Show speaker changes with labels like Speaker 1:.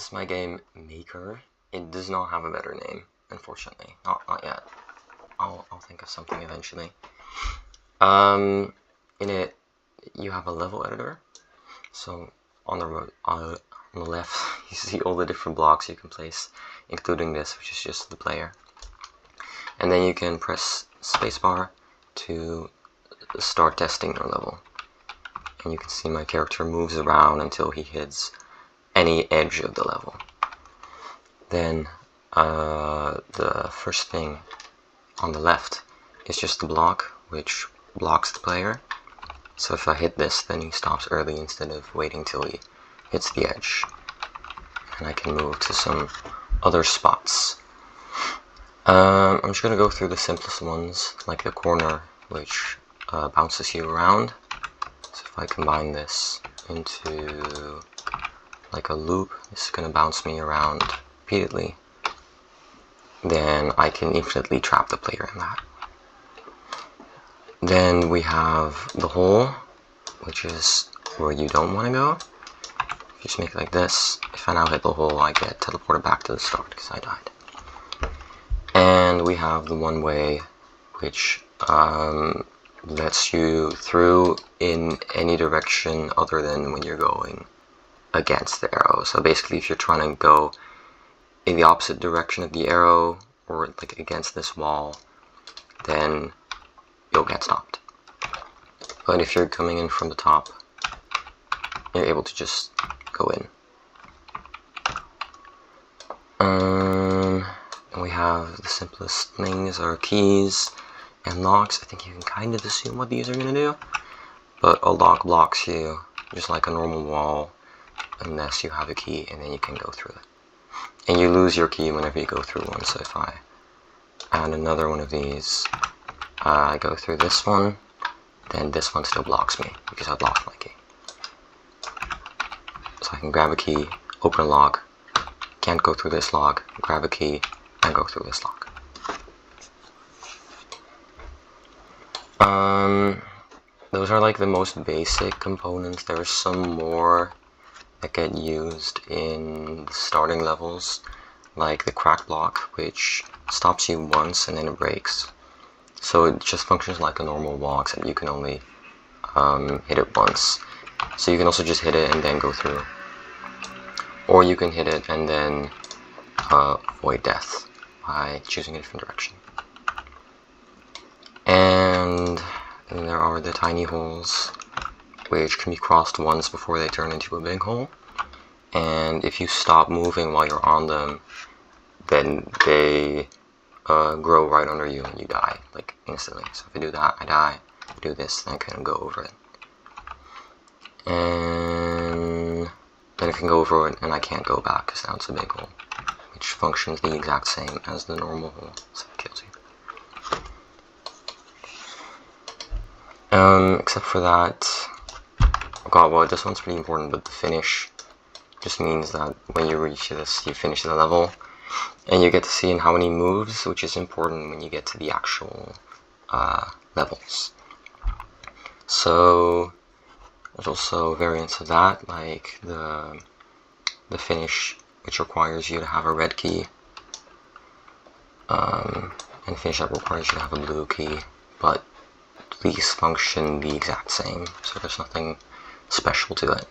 Speaker 1: This is my game Maker. It does not have a better name, unfortunately. Not yet. I'll think of something eventually. In it, you have a level editor. So on the left, you see all the different blocks you can place, including this, which is just the player. And then you can press spacebar to start testing your level. And you can see my character moves around until he hits any edge of the level. Then the first thing on the left is just the block, which blocks the player. So if I hit this, then he stops early instead of waiting till he hits the edge. And I can move to some other spots. I'm just going to go through the simplest ones, like the corner, which bounces you around. So if I combine this into like a loop, this is going to bounce me around repeatedly. Then I can infinitely trap the player in that. Then we have the hole, which is where you don't want to go. If you just make it like this, if I now hit the hole, I get teleported back to the start because I died. And we have the one way, which lets you through in any direction other than when you're going against the arrow. So basically, if you're trying to go in the opposite direction of the arrow, or like against this wall, then you'll get stopped. But if you're coming in from the top, you're able to just go in. And we have the simplest things are keys and locks. I think you can kind of assume what these are going to do, but a lock blocks you just like a normal wall unless you have a key, and then you can go through it. And you lose your key whenever you go through one. So if I add another one of these, I go through this one, then this one still blocks me because I lost my key. So I can grab a key, open a lock, can't go through this lock, grab a key, and go through this lock. Those are like the most basic components. There are some more that get used in the starting levels, like the crack block, which stops you once and then it breaks. So it just functions like a normal wall, except you can only hit it once. So you can also just hit it and then go through. Or you can hit it and then avoid death by choosing a different direction. And then there are the tiny holes, which can be crossed once before they turn into a big hole. And if you stop moving while you're on them, then they grow right under you and you die, like instantly. So if I do that, I die. If I do this, then I can go over it. And then I can go over it and I can't go back because now it's a big hole, which functions the exact same as the normal hole, so it kills you. Except for that, well, this one's pretty important, but the finish just means that when you reach this, you finish the level, and you get to see in how many moves, which is important when you get to the actual levels. So there's also variants of that, like the finish, which requires you to have a red key, and finish that requires you to have a blue key, but these function the exact same, so there's nothing special to it.